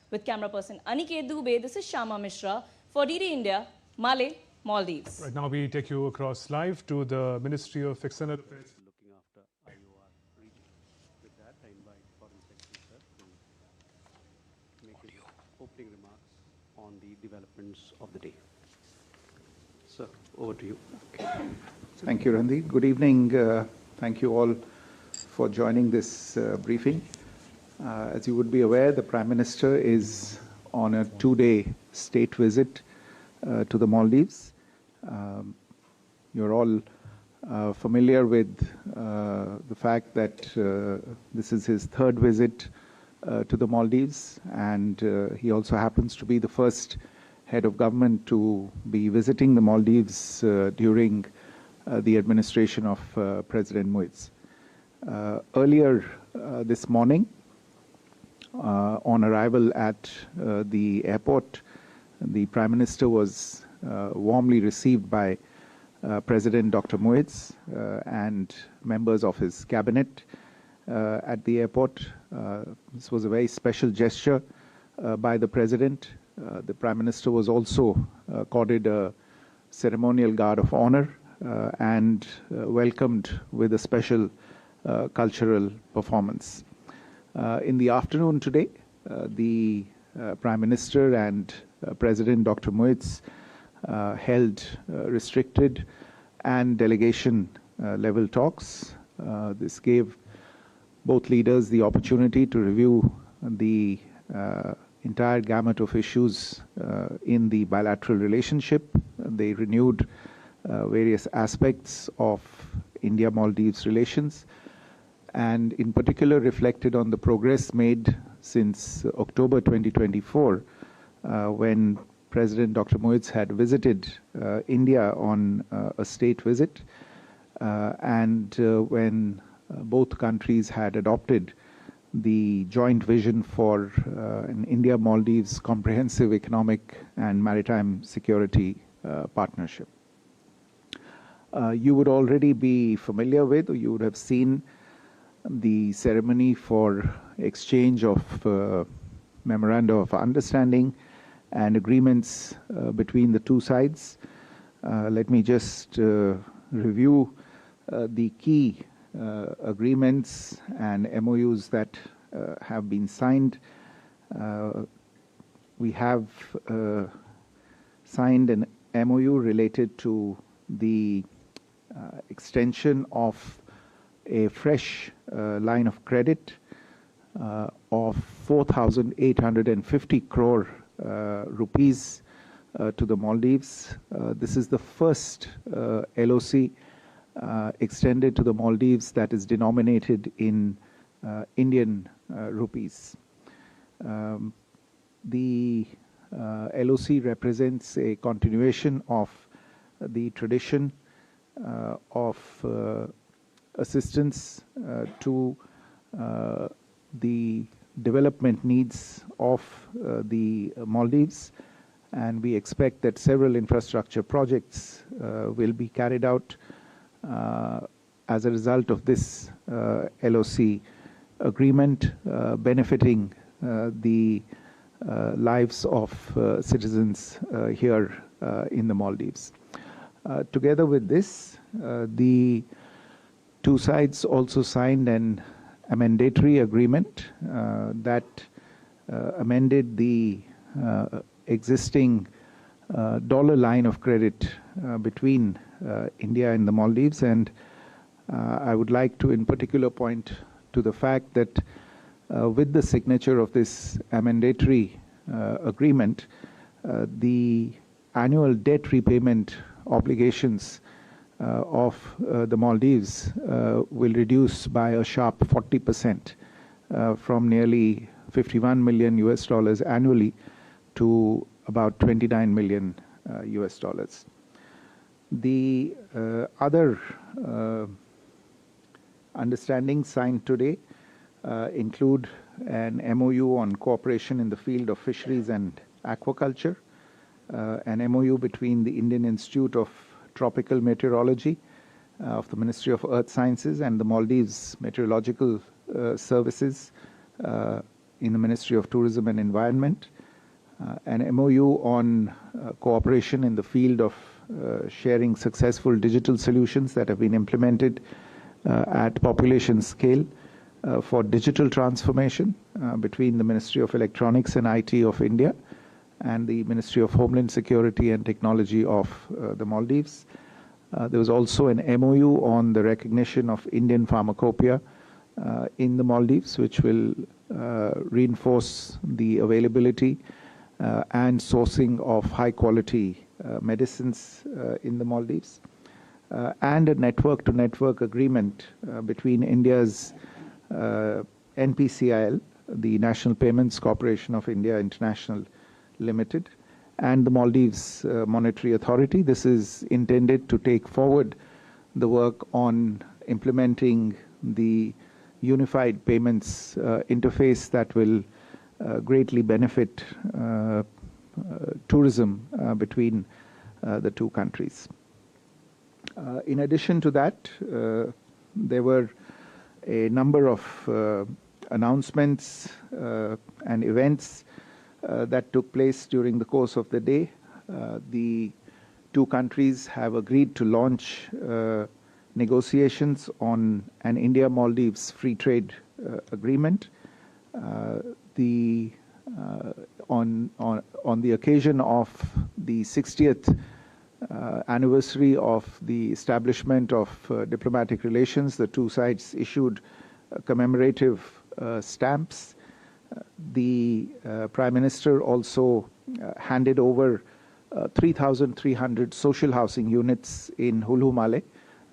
With camera person Aniket Dubey, this is Shama Mishra for DD India, Male, Maldives. Right now we take you across live to the Ministry of External Affairs. Looking after IOR region. With that, I invite Foreign Secretary Sir to make his opening remarks on the developments of the day. Sir, over to you. Okay. Thank you, Randy. Good evening. Thank you all for joining this briefing. As you would be aware, the Prime Minister is on a 2-day state visit to the Maldives. You're all familiar with the fact that this is his third visit to the Maldives, and he also happens to be the first head of government to be visiting the Maldives during the administration of President Muiz. Earlier this morning, on arrival at the airport, the Prime Minister was warmly received by President Dr. Muiz and members of his cabinet at the airport. This was a very special gesture by the President. The Prime Minister was also accorded a ceremonial guard of honor and welcomed with a special cultural performance. In the afternoon today, the Prime Minister and President Dr. Muiz held restricted and delegation level talks. This gave both leaders the opportunity to review the entire gamut of issues in the bilateral relationship. They renewed various aspects of India-Maldives relations, and in particular reflected on the progress made since October 2024, when President Dr. Muiz had visited India on a state visit, and when both countries had adopted the joint vision for an India-Maldives comprehensive economic and maritime security partnership. You would already be familiar with, or you would have seen the ceremony for exchange of memoranda of understanding and agreements between the two sides. Let me just review the key agreements and MOUs that have been signed. We have signed an MOU related to the extension of a fresh line of credit of 4,850 crore rupees to the Maldives. This is the first LOC extended to the Maldives that is denominated in Indian rupees. The LOC represents a continuation of the tradition of assistance to the development needs of the Maldives, and we expect that several infrastructure projects will be carried out as a result of this LOC agreement, benefiting the lives of citizens here in the Maldives. Together with this, the two sides also signed an amendatory agreement that amended the existing dollar line of credit between India and the Maldives, and I would like to in particular point to the fact that with the signature of this amendatory agreement, the annual debt repayment obligations of the Maldives will reduce by a sharp 40% from nearly $51 million annually to about $29 million. The other understandings signed today include an MOU on cooperation in the field of fisheries and aquaculture, an MOU between the Indian Institute of Tropical Meteorology of the Ministry of Earth Sciences and the Maldives Meteorological Services in the Ministry of Tourism and Environment, an MOU on cooperation in the field of sharing successful digital solutions that have been implemented at population scale for digital transformation between the Ministry of Electronics and IT of India and the Ministry of Homeland Security and Technology of the Maldives. There was also an MOU on the recognition of Indian pharmacopoeia in the Maldives, which will reinforce the availability and sourcing of high-quality medicines in the Maldives, and a network-to-network agreement between India's NPCIL, the National Payments Corporation of India International Limited, and the Maldives Monetary Authority. This is intended to take forward the work on implementing the unified payments interface that will greatly benefit tourism between the two countries. In addition to that, there were a number of announcements and events that took place during the course of the day. The two countries have agreed to launch negotiations on an India-Maldives free trade agreement. On the occasion of the 60th anniversary of the establishment of diplomatic relations, the two sides issued commemorative stamps. The Prime Minister also handed over 3,300 social housing units in Hulu Male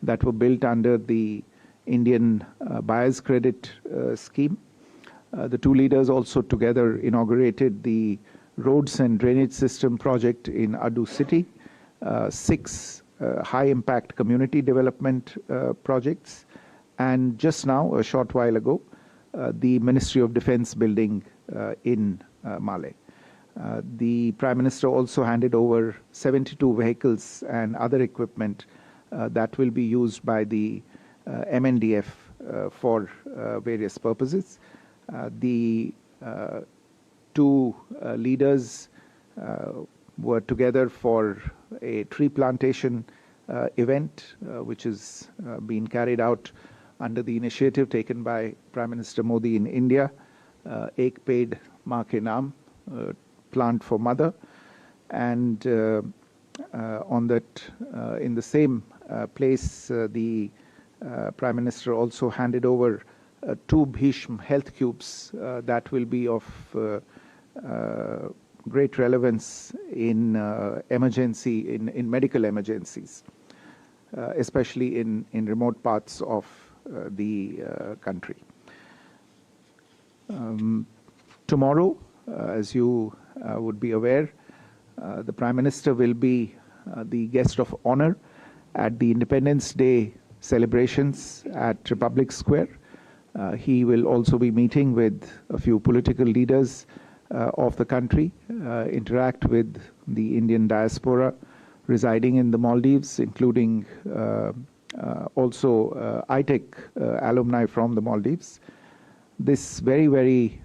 that were built under the Indian Buyers Credit Scheme. The two leaders also together inaugurated the roads and drainage system project in Adu City, 6 high-impact community development projects, and just now, a short while ago, the Ministry of Defense building in Male. The Prime Minister also handed over 72 vehicles and other equipment that will be used by the MNDF for various purposes. The two leaders were together for a tree plantation event, which is being carried out under the initiative taken by Prime Minister Modi in India, Ek Ped Maa Ke Naam, Plant for Mother, and on that, in the same place, the Prime Minister also handed over 2 Bhishma health cubes that will be of great relevance in medical emergencies, especially in remote parts of the country. Tomorrow, as you would be aware, the Prime Minister will be the guest of honor at the Independence Day celebrations at Republic Square. He will also be meeting with a few political leaders of the country, interact with the Indian diaspora residing in the Maldives, including also ITEC alumni from the Maldives. This very, very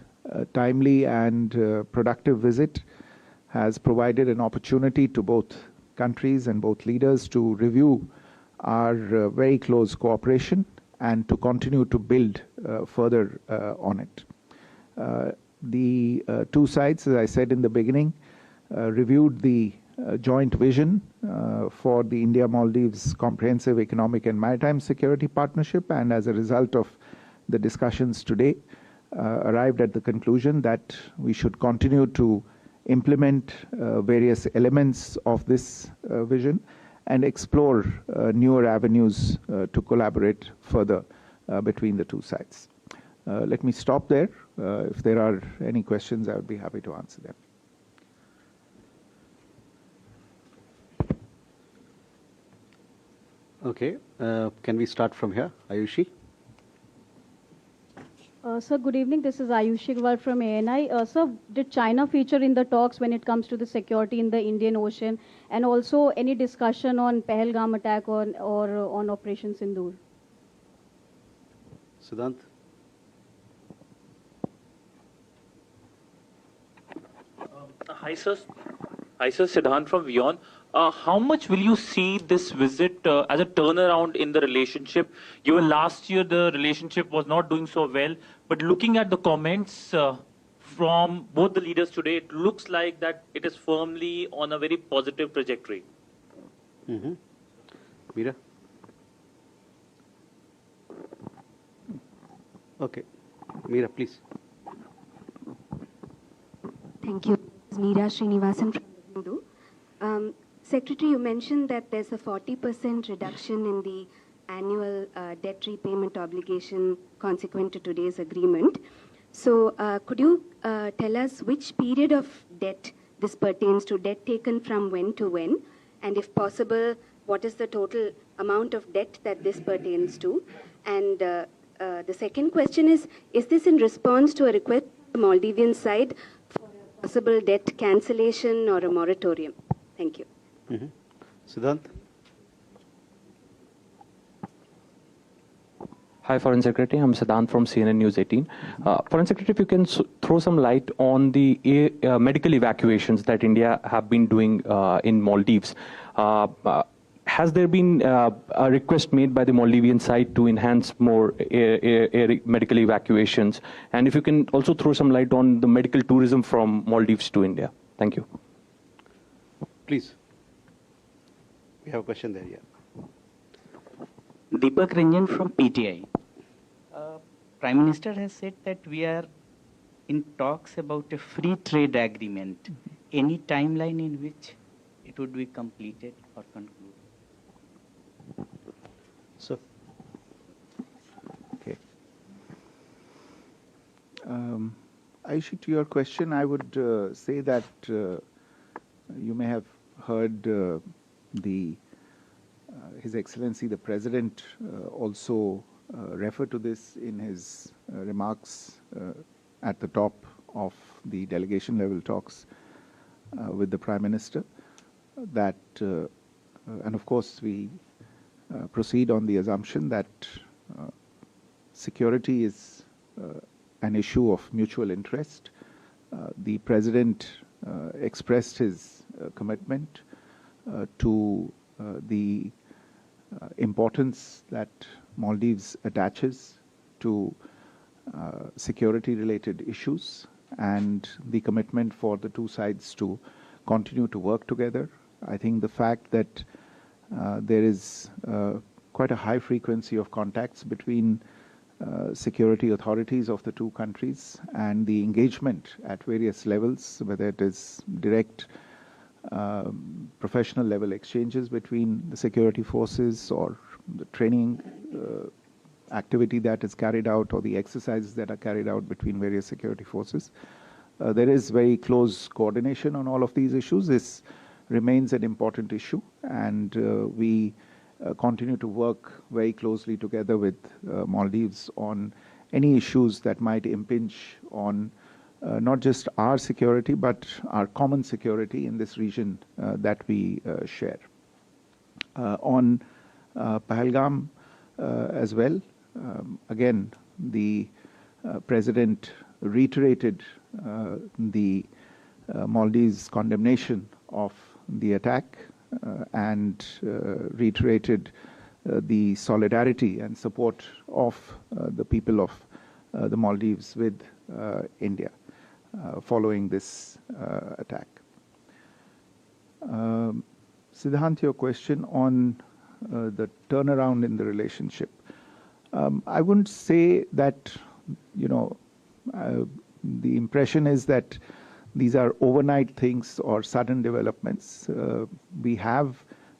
timely and productive visit has provided an opportunity to both countries and both leaders to review our very close cooperation and to continue to build further on it. The two sides, as I said in the beginning, reviewed the joint vision for the India-Maldives Comprehensive Economic and Maritime Security Partnership, and as a result of the discussions today, arrived at the conclusion that we should continue to implement various elements of this vision and explore newer avenues to collaborate further between the two sides. Let me stop there. If there are any questions, I would be happy to answer them. Okay, can we start from here? Ayushi? Sir, good evening. This is Ayushi Gwal from ANI. Sir, did China feature in the talks when it comes to the security in the Indian Ocean, and also any discussion on Pahalgam attack or on Operation Sindoor? Siddhant? Hi, sir. Hi, sir. Siddhant from Vion. How much will you see this visit as a turnaround in the relationship? Given last year the relationship was not doing so well, but looking at the comments from both the leaders today, it looks like that it is firmly on a very positive trajectory. Meera? Okay. Meera, please. Thank you. Meera Srinivasan from Hindu. Secretary, you mentioned that there's a 40% reduction in the annual debt repayment obligation consequent to today's agreement. So could you tell us which period of debt this pertains to, debt taken from when to when? And if possible, what is the total amount of debt that this pertains to? And the second question is this in response to a request from the Maldivian side for a possible debt cancellation or a moratorium? Thank you. Siddhant? Hi, Foreign Secretary. I'm Siddhant from CNN News 18. Foreign Secretary, if you can throw some light on the medical evacuations that India have been doing in Maldives. Has there been a request made by the Maldivian side to enhance more air medical evacuations? And if you can also throw some light on the medical tourism from Maldives to India. Thank you. Please. We have a question there, yeah. Deepak Ranjan from PTI. Prime Minister has said that we are in talks about a free trade agreement. Any timeline in which it would be completed or concluded? Sir. Okay. Ayushi, to your question, I would say that you may have heard His Excellency the President also refer to this in his remarks at the top of the delegation level talks with the Prime Minister, that and of course we proceed on the assumption that security is an issue of mutual interest. The President expressed his commitment to the importance that Maldives attaches to security-related issues, and the commitment for the two sides to continue to work together. I think the fact that there is quite a high frequency of contacts between security authorities of the two countries and the engagement at various levels, whether it is direct professional level exchanges between the security forces or the training activity that is carried out or the exercises that are carried out between various security forces. There is very close coordination on all of these issues. This remains an important issue, and we continue to work very closely together with Maldives on any issues that might impinge on not just our security, but our common security in this region that we share. On Pahalgam as well, again, the President reiterated the Maldives' condemnation of the attack and reiterated the solidarity and support of the people of the Maldives with India following this attack. Siddhant, your question on the turnaround in the relationship. I wouldn't say that, the impression is that these are overnight things or sudden developments.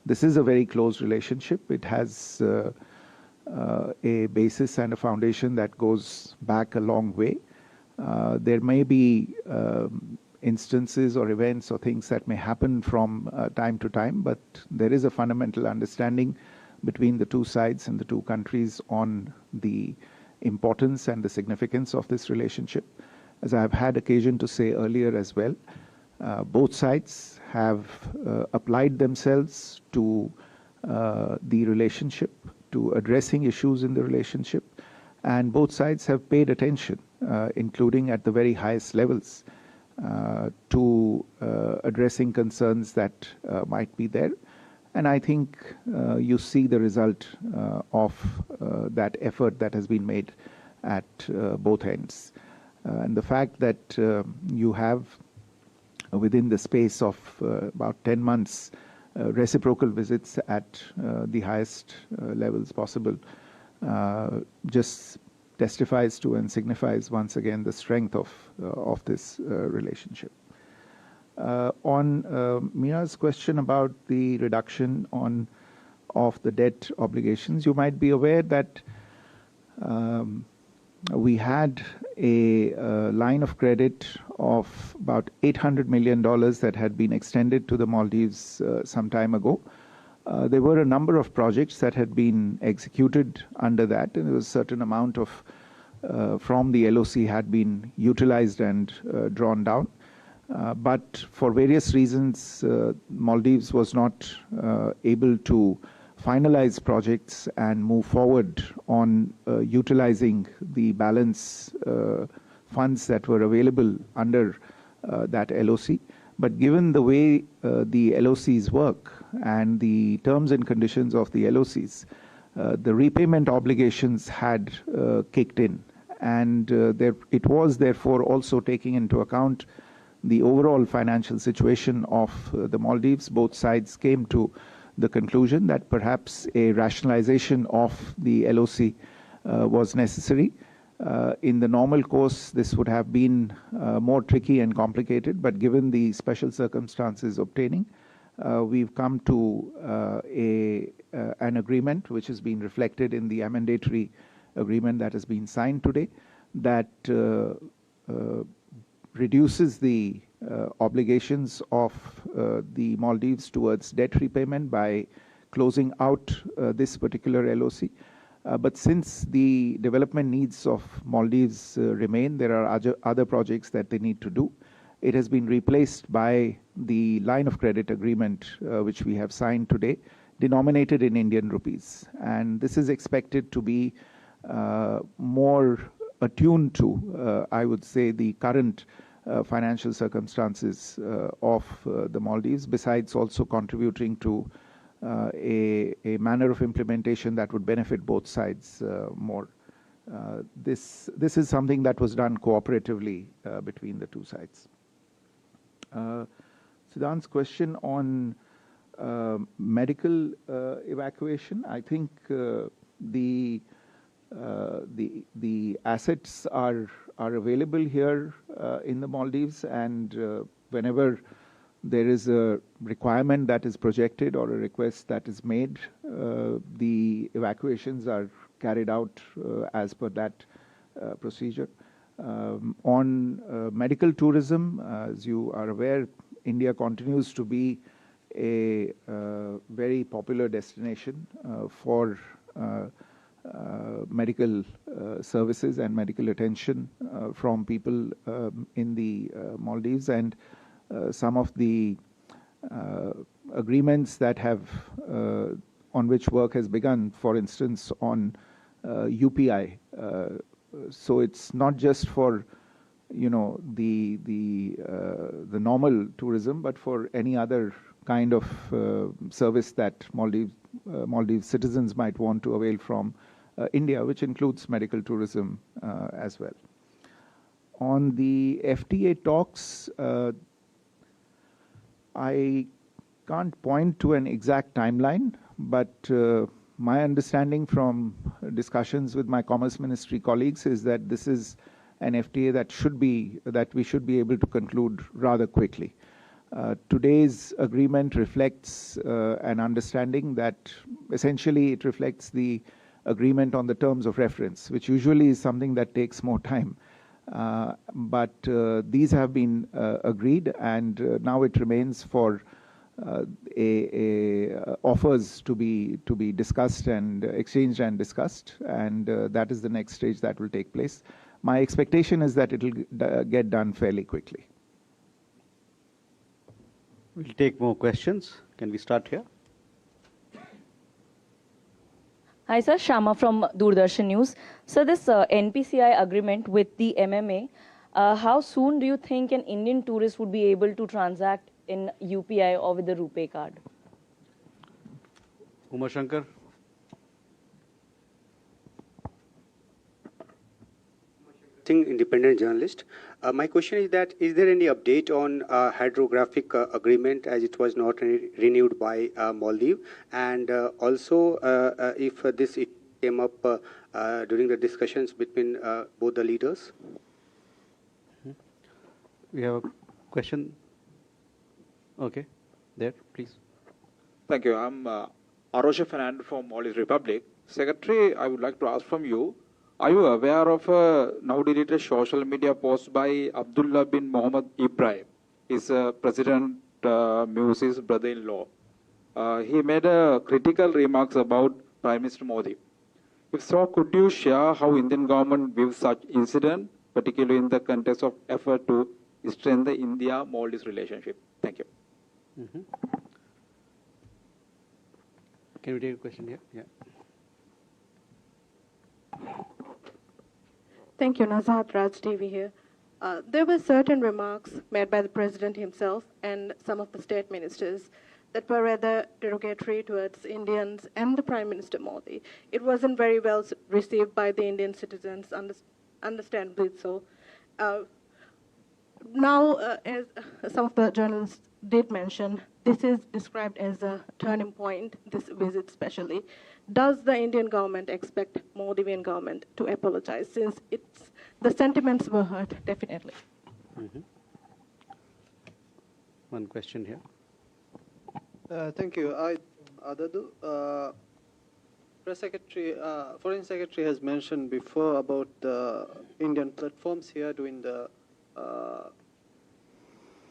This is a very close relationship. It has a basis and a foundation that goes back a long way. There may be instances or events or things that may happen from time to time, but there is a fundamental understanding between the two sides and the two countries on the importance and the significance of this relationship. As I have had occasion to say earlier as well, both sides have applied themselves to the relationship, to addressing issues in the relationship, and both sides have paid attention, including at the very highest levels, to addressing concerns that might be there. And I think you see the result of that effort that has been made at both ends. And the fact that you have, within the space of about 10 months, reciprocal visits at the highest levels possible, just testifies to and signifies once again the strength of this relationship. On Mira's question about the reduction of the debt obligations, you might be aware that we had a line of credit of about $800 million that had been extended to the Maldives some time ago. There were a number of projects that had been executed under that, and there was a certain amount of from the LOC had been utilized and drawn down. But for various reasons, Maldives was not able to finalize projects and move forward on utilizing the balance funds that were available under that LOC. But given the way the LOCs work and the terms and conditions of the LOCs, the repayment obligations had kicked in. And it was therefore also taking into account the overall financial situation of the Maldives. Both sides came to the conclusion that perhaps a rationalization of the LOC was necessary. In the normal course, this would have been more tricky and complicated, but given the special circumstances obtaining, we've come to an agreement which has been reflected in the amendatory agreement that has been signed today, that reduces the obligations of the Maldives towards debt repayment by closing out this particular LOC. But since the development needs of Maldives remain, there are other projects that they need to do. It has been replaced by the line of credit agreement which we have signed today, denominated in Indian rupees. And this is expected to be more attuned to, I would say, the current financial circumstances of the Maldives, besides also contributing to a manner of implementation that would benefit both sides more. This is something that was done cooperatively between the two sides. Siddhant's question on medical evacuation, I think the assets are available here in the Maldives, and whenever there is a requirement that is projected or a request that is made, the evacuations are carried out as per that procedure. On medical tourism, as you are aware, India continues to be a very popular destination for medical services and medical attention from people in the Maldives, and some of the agreements that have on which work has begun, for instance, on UPI. So it's not just for the normal tourism, but for any other kind of service that Maldives citizens might want to avail from India, which includes medical tourism as well. On the FTA talks, I can't point to an exact timeline, but my understanding from discussions with my Commerce Ministry colleagues is that this is an FTA that we should be able to conclude rather quickly. Today's agreement reflects an understanding that essentially it reflects the agreement on the terms of reference, which usually is something that takes more time. But these have been agreed, and now it remains for offers to be discussed and exchanged and discussed, and that is the next stage that will take place. My expectation is that it will get done fairly quickly. We'll take more questions. Can we start here? Hi, sir. Shama from Doordarshan News. So this NPCI agreement with the MMA, How soon do you think an Indian tourist would be able to transact in UPI or with the RuPay card? Umar Shankar. Independent journalist. My question is that, is there any update on hydrographic agreement as it was not renewed by Maldives? And also, if this came up during the discussions between both the leaders? We have a question. Okay, there, please. Thank you. I'm Arosha Fernando from Maldives Republic. Secretary, I would like to ask from you, are you aware of a now deleted social media post by Abdullah bin Mohammed Ibrahim? He's President Muse's brother-in-law. He made critical remarks about Prime Minister Modi. If so, could you share how Indian government views such incident, particularly in the context of effort to strengthen the India-Maldives relationship? Thank you. Can we take a question here? Yeah. Thank you, Nazhat Raj TV here. There were certain remarks made by the President himself and some of the state ministers that were rather derogatory towards Indians and the Prime Minister Modi. It wasn't very well received by the Indian citizens, understandably so. Now, as some of the journalists did mention, this is described as a turning point, this visit especially. Does the Indian government expect Maldivian government to apologize, since the sentiments were hurt, definitely? One question here. Thank you. Adadu, Press Secretary, Foreign Secretary has mentioned before about the Indian platforms here doing the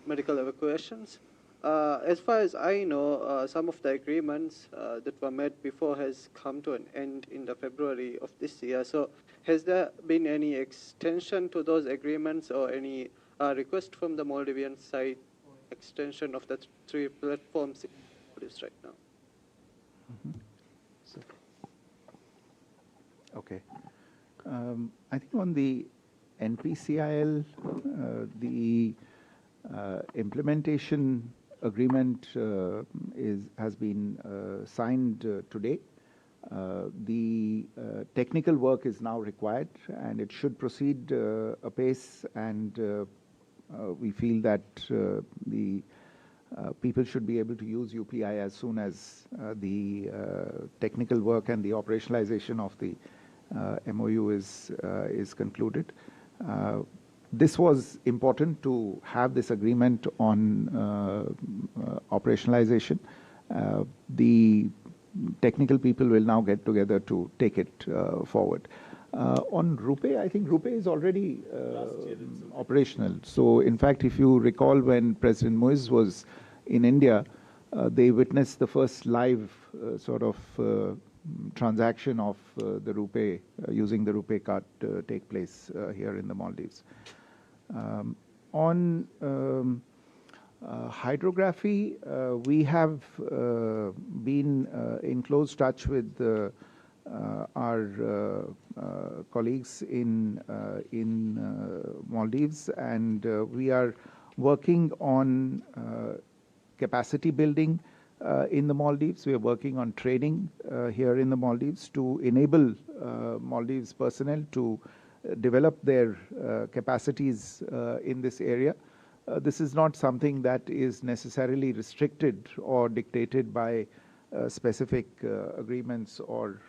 medical evacuations. As far as I know, some of the agreements that were made before has come to an end in the February of this year. So has there been any extension to those agreements or any request from the Maldivian side, extension of the 3 platforms right now? Okay. I think on the NPCIL, the implementation agreement has been signed today. The technical work is now required, and it should proceed apace, and we feel that the people should be able to use UPI as soon as the technical work and the operationalization of the MOU is concluded. This was important to have this agreement on operationalization. The technical people will now get together to take it forward. On RuPay, I think RuPay is already operational. So, in fact, if you recall, when President Muiz was in India, they witnessed the first live sort of transaction of the RuPay, using the RuPay card take place here in the Maldives. On hydrography, we have been in close touch with our colleagues in Maldives, and we are working on capacity building in the Maldives. We are working on training here in the Maldives to enable Maldives personnel to develop their capacities in this area. This is not something that is necessarily restricted or dictated by specific agreements or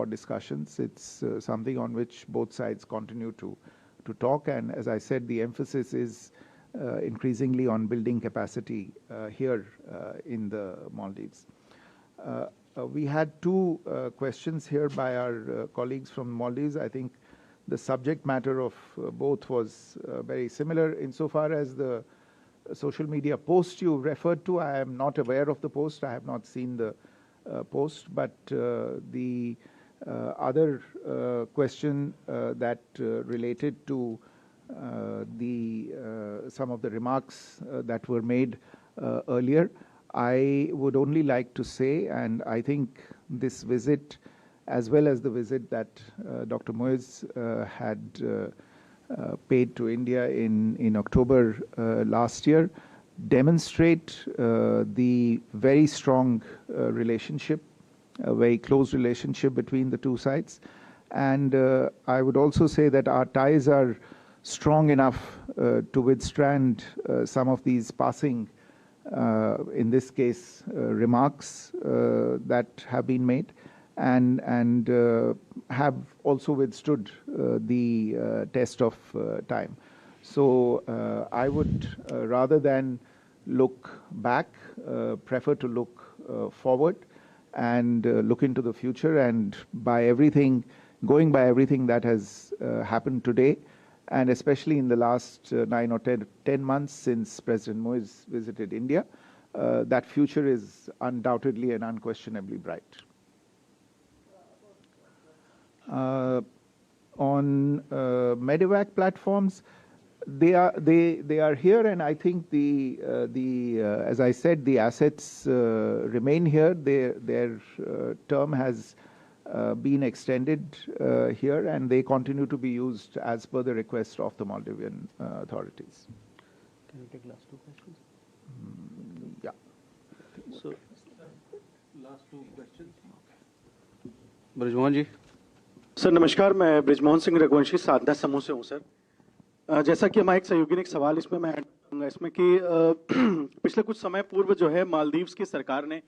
discussions. It's something on which both sides continue to talk, and as I said, the emphasis is increasingly on building capacity here in the Maldives. We had 2 questions here by our colleagues from Maldives. I think the subject matter of both was very similar. Insofar as the social media post you referred to, I am not aware of the post. I have not seen the post, but the other question that related to some of the remarks that were made earlier, I would only like to say, and I think this visit, as well as the visit that Dr. Muiz had paid to India in October last year demonstrate the very strong relationship, a very close relationship between the two sides. And I would also say that our ties are strong enough to withstand some of these passing, in this case, remarks that have been made, and have also withstood the test of time. So I would, rather than look back, prefer to look forward and look into the future, and going by everything that has happened today, and especially in the last 9 or 10 months since President Moise visited India, that future is undoubtedly and unquestionably bright. On Medevac platforms, they are here, and I think as I said, the assets remain here. Their term has been extended here, and they continue to be used as per the request of the Maldivian authorities. Can we take last two questions? Yeah. So, last two questions. Brijmohan ji. Sir नमस्कार, मैं बृजमोहन सिंह रघुवंशी साधना समूह से हूँ sir. जैसा कि हमारा एक सहयोगी ने एक सवाल इसमें मैं ऐड करूँगा इसमें कि पिछले कुछ समय पूर्व जो है मालदीव्स की सरकार ने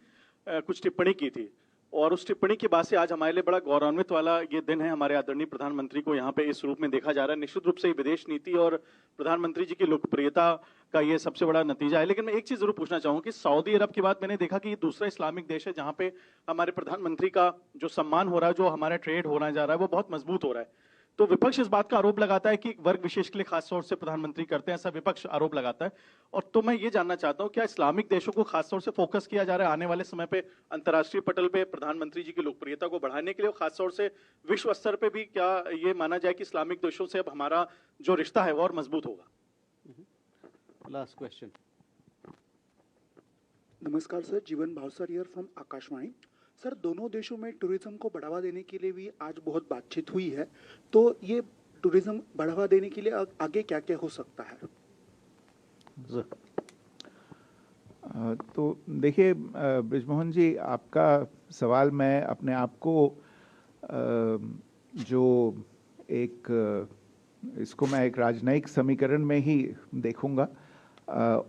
कुछ टिप्पणी की थी, और उस टिप्पणी के बाद से आज हमारे लिए बड़ा गौरवान्वित वाला ये दिन है। हमारे आदरणीय प्रधानमंत्री को यहाँ पे इस रूप में देखा जा रहा है। निश्चित रूप से विदेश नीति और प्रधानमंत्री जी की लोकप्रियता का ये सबसे बड़ा नतीजा है। लेकिन मैं एक चीज जरूर पूछना चाहूँ कि सऊदी अरब के बाद मैंने देखा कि ये दूसरा इस्लामिक देश है जहाँ पे हमारे प्रधानमंत्री का जो सम्मान हो रहा है, जो हमारा ट्रेड होना जा रहा है, वो बहुत मजबूत हो रहा है। तो विपक्ष इस बात का आरोप लगाता है कि वर्ग विशेष के लिए खास तौर से प्रधानमंत्री करते हैं, ऐसा विपक्ष आरोप लगाता है। और तो मैं ये जानना चाहता हूँ, क्या इस्लामिक देशों को खास तौर से फोकस किया जा रहा है आने वाले समय पे अंतर्राष्ट्रीय पटल पे प्रधानमंत्री जी की लोकप्रियता को बढ़ाने के लिए, खास तौर से विश्व स्तर पे भी क्या ये माना जाए कि इस्लामिक देशों से अब हमारा जो रिश्ता है वो और मजबूत होगा? Last question. नमस्कार सर, जीवन Bhavsar here from Akashvani. Sir, दोनों देशों में टूरिज्म को बढ़ावा देने के लिए भी आज बहुत बातचीत हुई है, तो ये टूरिज्म बढ़ावा देने के लिए आगे क्या क्या हो सकता है? तो देखिए बृजमोहन जी, आपका सवाल मैं अपने आप को जो इसको मैं एक राजनयिक समीकरण में ही देखूंगा,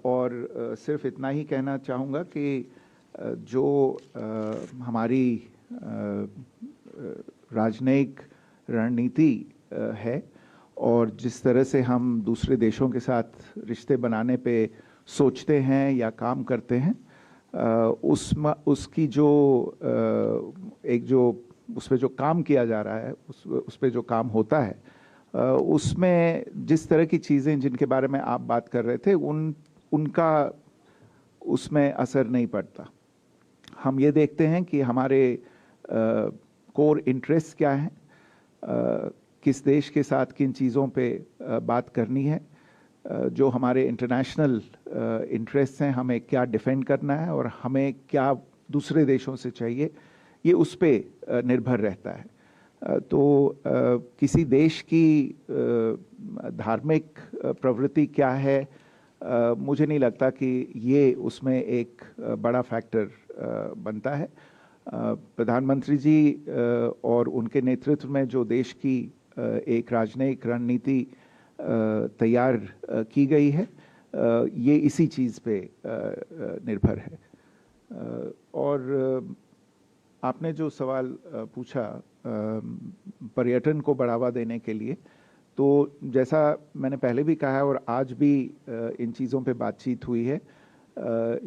और सिर्फ इतना ही कहना चाहूँगा कि जो हमारी राजनयिक रणनीति है और जिस तरह से हम दूसरे देशों के साथ रिश्ते बनाने पे सोचते हैं या काम करते हैं, उसकी जो उस पे जो काम किया जा रहा है, उस पे जो काम होता है, उसमें जिस तरह की चीज़ें जिनके बारे में आप बात कर रहे थे उनका उसमें असर नहीं पड़ता। हम ये देखते हैं कि हमारे कोर इंटरेस्ट क्या हैं, किस देश के साथ किन चीज़ों पे बात करनी है, जो हमारे इंटरनेशनल इंटरेस्ट हैं, हमें क्या डिफेंड करना है और हमें क्या दूसरे देशों से चाहिए, ये उस पे निर्भर रहता है। तो किसी देश की धार्मिक प्रवृत्ति क्या है, मुझे नहीं लगता कि ये उसमें एक बड़ा फैक्टर बनता है। प्रधानमंत्री जी और उनके नेतृत्व में जो देश की एक राजनयिक रणनीति तैयार की गई है, ये इसी चीज़ पे निर्भर है। और आपने जो सवाल पूछा पर्यटन को बढ़ावा देने के लिए, तो जैसा मैंने पहले भी कहा है और आज भी इन चीज़ों पे बातचीत हुई है।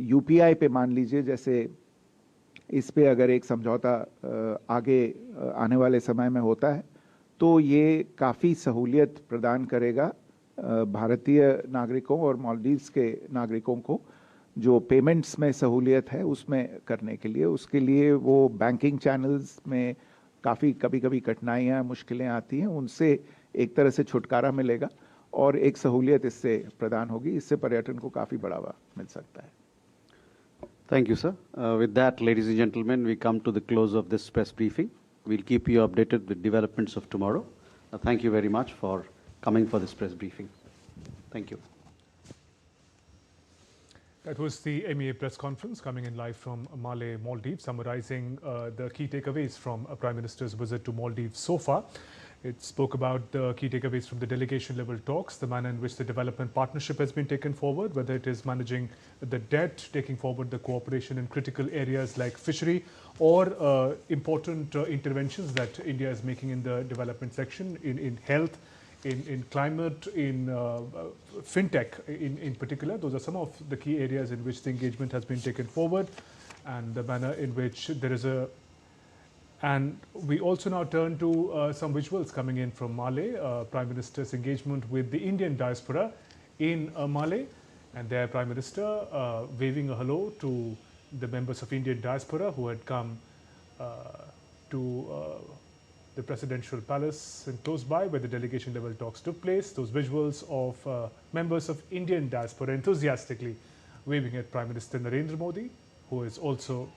यूपीआई पे मान लीजिए, जैसे इस पे अगर एक समझौता आगे आने वाले समय में होता है तो ये काफ़ी सहूलियत प्रदान करेगा भारतीय नागरिकों और मालदीव्स के नागरिकों को, जो पेमेंट्स में सहूलियत है उसमें करने के लिए। उसके लिए वो बैंकिंग चैनल्स में काफ़ी कभी कठिनाइयाँ मुश्किलें आती हैं, उनसे एक तरह से छुटकारा मिलेगा और एक सहूलियत इससे प्रदान होगी। इससे पर्यटन को काफ़ी बढ़ावा मिल सकता है। Thank you, sir. With that, ladies and gentlemen, we come to the close of this press briefing. We'll keep you updated with developments of tomorrow. Thank you very much for coming for this press briefing. Thank you. That was the MEA press conference coming in live from Malé, Maldives, summarizing the key takeaways from a Prime Minister's visit to Maldives so far. It spoke about the key takeaways from the delegation level talks, the manner in which the development partnership has been taken forward, whether it is managing the debt, taking forward the cooperation in critical areas like fishery, or important interventions that India is making in the development section, in health, in climate, in fintech in particular. Those are some of the key areas in which the engagement has been taken forward, and the manner in which there is a... And we also now turn to some visuals coming in from Malé, Prime Minister's engagement with the Indian diaspora in Malé, and their Prime Minister waving a hello to the members of Indian diaspora who had come to the presidential palace and close by where the delegation level talks took place. Those visuals of members of Indian diaspora enthusiastically waving at Prime Minister Narendra Modi, who is also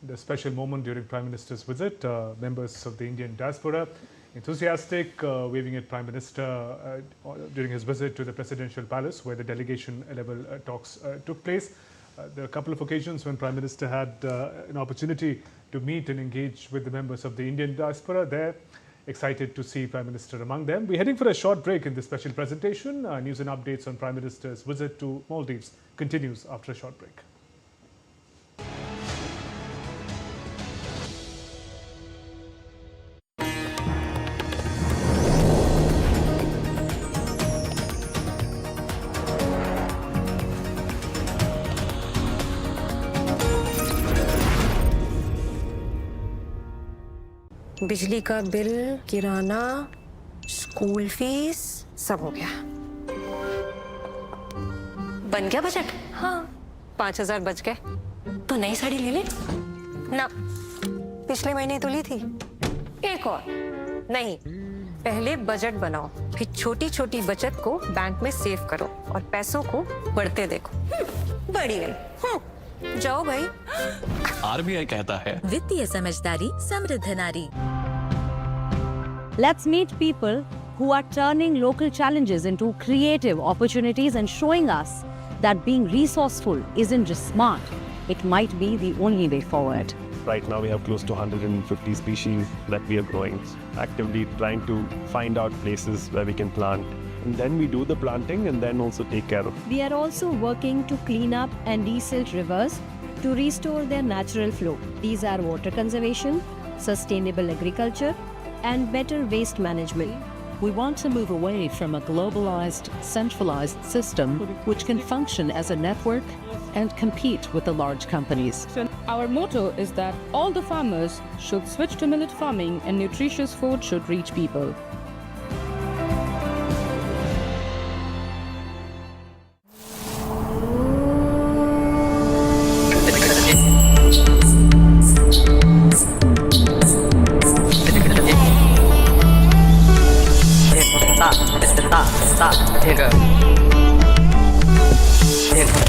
the special moment during Prime Minister's visit. Members of the Indian diaspora enthusiastic, waving at Prime Minister during his visit to the presidential palace where the delegation level talks took place. There are a couple of occasions when Prime Minister had an opportunity to meet and engage with the members of the Indian diaspora. They're excited to see Prime Minister among them. We're heading for a short break in this special presentation. News and updates on Prime Minister's visit to Maldives continues after a short break. बिजली का bill, किराना, school fees सब हो गया। बन गया budget? हाँ, 5,000 बच गए। तो नई साड़ी ले ले? ना, पिछले महीने तो ली थी। एक और? नहीं, पहले बजट बनाओ, फिर छोटी-छोटी बचत को बैंक में सेव करो और पैसों को बढ़ते देखो। बढ़ी गई। जाओ भाई। आरबीआई कहता है वित्तीय समझदारी समृद्ध नारी। Let's meet people who are turning local challenges into creative opportunities and showing us that being resourceful isn't just smart, it might be the only way forward. Right now we have close to 150 species that we are growing, actively trying to find out places where we can plant. And then we do the planting and then also take care of. We are also working to clean up and desilt rivers to restore their natural flow. These are water conservation, sustainable agriculture, and better waste management. We want to move away from a globalized, centralized system which can function as a network and compete with the large companies. Our motto is that all the farmers should switch to millet farming and nutritious food should reach people.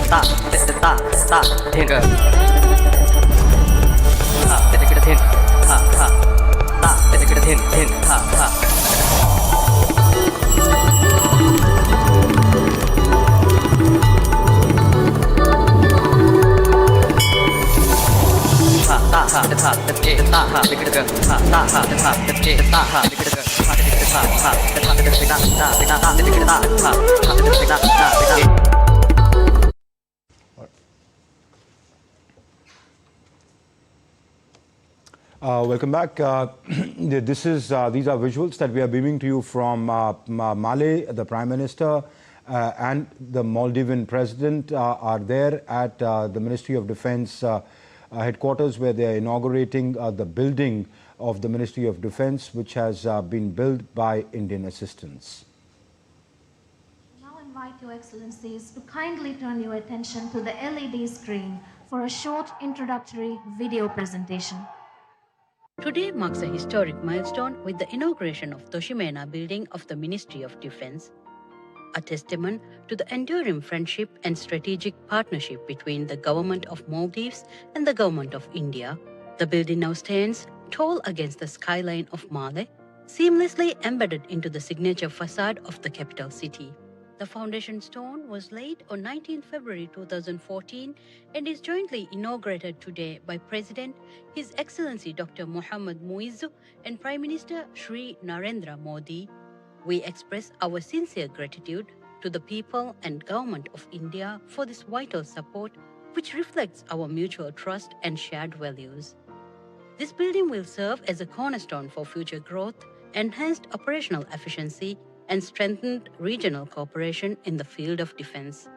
ta thin ta thin ta thin ta Welcome back. These are visuals that we are beaming to you from Male. The Prime Minister and the Maldivian President are there at the Ministry of Defence headquarters, where they are inaugurating the building of the Ministry of Defence, which has been built by Indian assistance. Now invite Your Excellencies to kindly turn your attention to the LED screen for a short introductory video presentation. Today marks a historic milestone with the inauguration of Toshimena building of the Ministry of Defence, a testament to the enduring friendship and strategic partnership between the Government of Maldives and the Government of India. The building now stands tall against the skyline of Male, seamlessly embedded into the signature facade of the capital city. The foundation stone was laid on 19 February 2014 and is jointly inaugurated today by President His Excellency Dr. Mohammad Muizzu and Prime Minister Shri Narendra Modi. We express our sincere gratitude to the people and Government of India for this vital support, which reflects our mutual trust and shared values. This building will serve as a cornerstone for future growth, enhanced operational efficiency, and strengthened regional cooperation in the field of defense.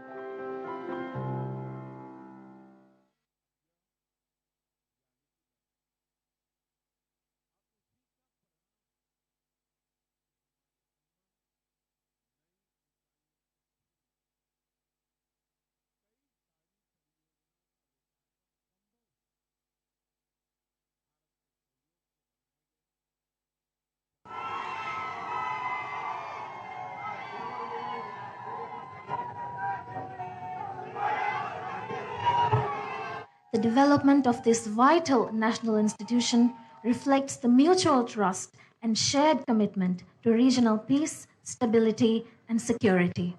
The development of this vital national institution reflects the mutual trust and shared commitment to regional peace, stability, and security.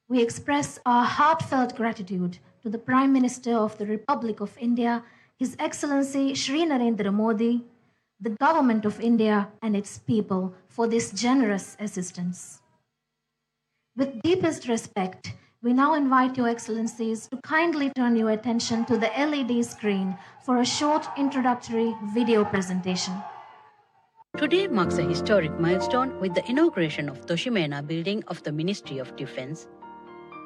We express our heartfelt gratitude to the Prime Minister of the Republic of India, His Excellency Shri Narendra Modi, the Government of India and its people for this generous assistance. With deepest respect, we now invite Your Excellencies to kindly turn your attention to the LED screen for a short introductory video presentation. Today marks a historic milestone with the inauguration of Toshimena building of the Ministry of Defence,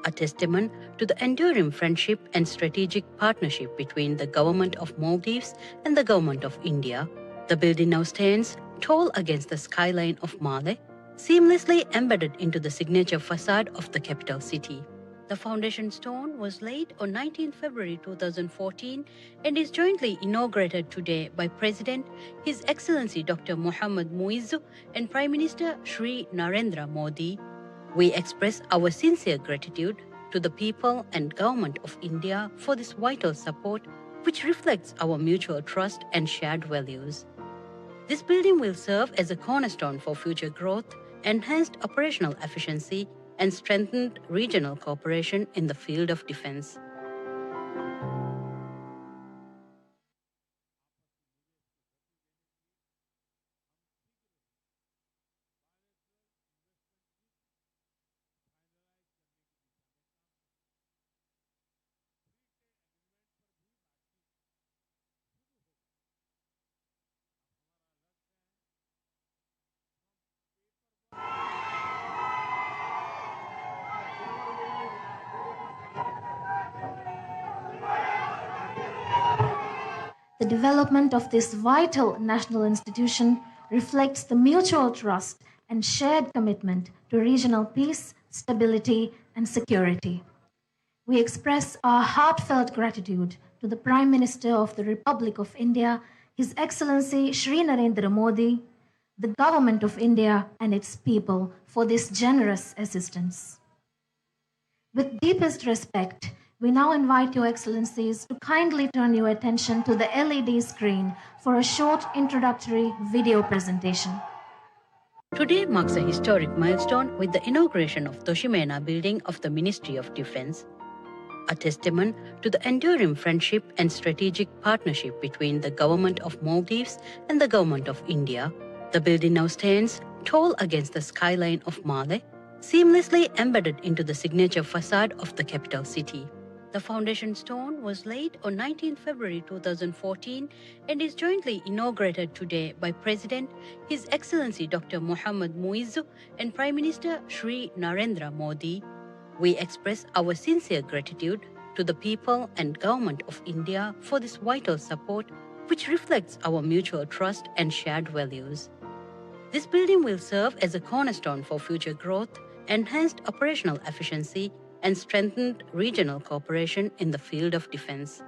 a testament to the enduring friendship and strategic partnership between the Government of Maldives and the Government of India. The building now stands tall against the skyline of Male, seamlessly embedded into the signature facade of the capital city. The foundation stone was laid on 19 February 2014 and is jointly inaugurated today by President His Excellency Dr. Mohammad Muizzu and Prime Minister Shri Narendra Modi. We express our sincere gratitude to the people and Government of India for this vital support, which reflects our mutual trust and shared values. This building will serve as a cornerstone for future growth, enhanced operational efficiency, and strengthened regional cooperation in the field of defense. The development of this vital national institution reflects the mutual trust and shared commitment to regional peace, stability, and security. We express our heartfelt gratitude to the Prime Minister of the Republic of India, His Excellency Shri Narendra Modi, the Government of India and its people for this generous assistance. With deepest respect, we now invite Your Excellencies to kindly turn your attention to the LED screen for a short introductory video presentation. Today marks a historic milestone with the inauguration of Toshimena building of the Ministry of Defense, a testament to the enduring friendship and strategic partnership between the Government of Maldives and the Government of India. The building now stands tall against the skyline of Male, seamlessly embedded into the signature facade of the capital city. The foundation stone was laid on 19 February 2014 and is jointly inaugurated today by President His Excellency Dr. Mohammad Muizzu and Prime Minister Shri Narendra Modi. We express our sincere gratitude to the people and Government of India for this vital support, which reflects our mutual trust and shared values. This building will serve as a cornerstone for future growth, enhanced operational efficiency, and strengthened regional cooperation in the field of defense.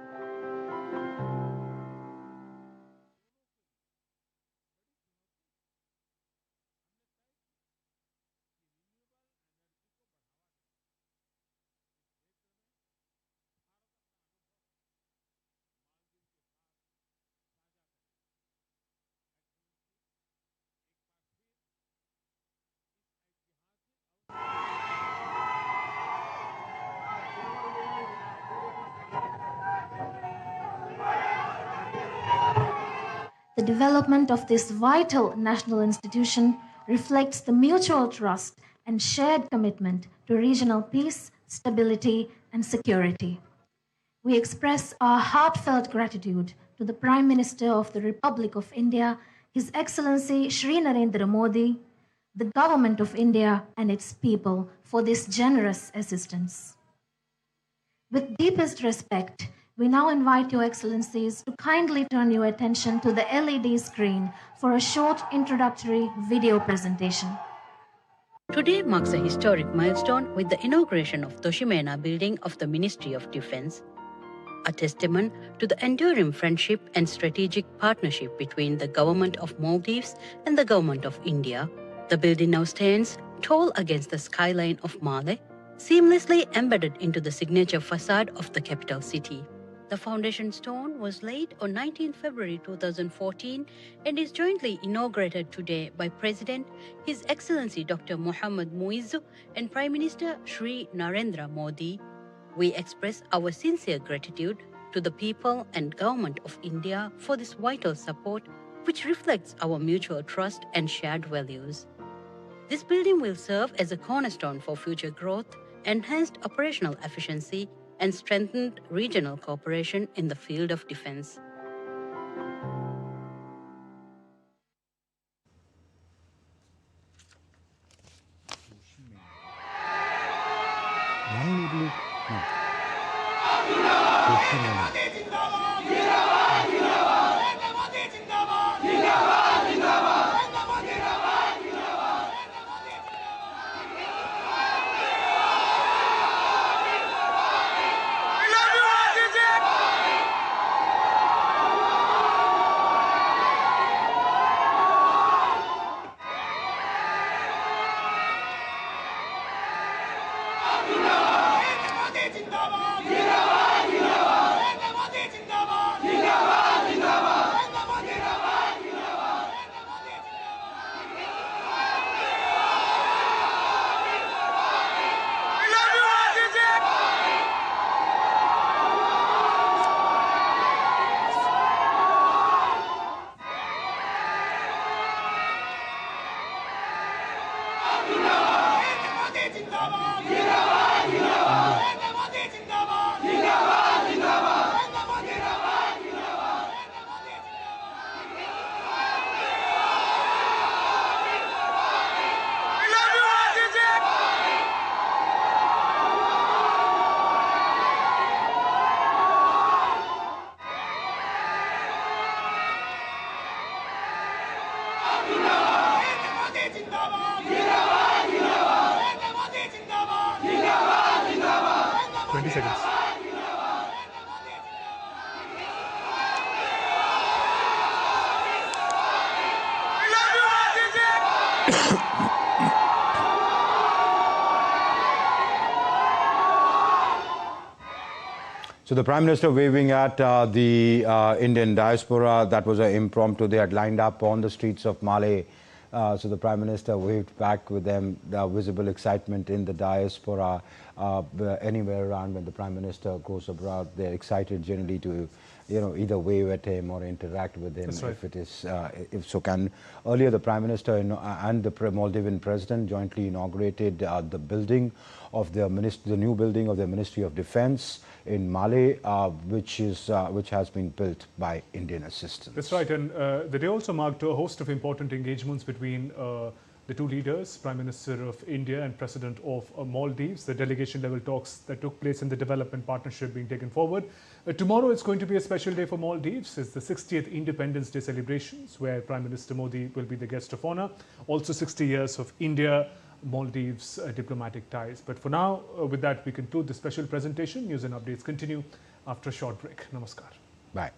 The development of this vital national institution reflects the mutual trust and shared commitment to regional peace, stability, and security. We express our heartfelt gratitude to the Prime Minister of the Republic of India, His Excellency Shri Narendra Modi, the Government of India and its people for this generous assistance. With deepest respect, we now invite Your Excellencies to kindly turn your attention to the LED screen for a short introductory video presentation. Today marks a historic milestone with the inauguration of Toshimena building of the Ministry of Defense, a testament to the enduring friendship and strategic partnership between the Government of Maldives and the Government of India. The building now stands tall against the skyline of Male, seamlessly embedded into the signature facade of the capital city. The foundation stone was laid on 19 February 2014 and is jointly inaugurated today by President His Excellency Dr. Mohammad Muizzu and Prime Minister Shri Narendra Modi. We express our sincere gratitude to the people and Government of India for this vital support, which reflects our mutual trust and shared values. This building will serve as a cornerstone for future growth, enhanced operational efficiency, and strengthened regional cooperation in the field of defense. So the Prime Minister waving at the Indian diaspora, that was an impromptu. They had lined up on the streets of Male. So the Prime Minister waved back with them, the visible excitement in the diaspora. Anywhere around when the Prime Minister goes abroad, they're excited generally to, either wave at him or interact with him. That's right. If it is, if so can. Earlier, the Prime Minister and the Maldivian President jointly inaugurated the building of the new building of the Ministry of Defence in Male, which has been built by Indian assistance. That's right, and the day also marked a host of important engagements between the two leaders, Prime Minister of India and President of Maldives. The delegation level talks that took place in the development partnership being taken forward. Tomorrow it's going to be a special day for Maldives. It's the 60th Independence Day celebrations where Prime Minister Modi will be the guest of honor. Also 60 years of India Maldives diplomatic ties. But for now, with that, we conclude the special presentation. News and updates continue after a short break. Namaskar. Bye.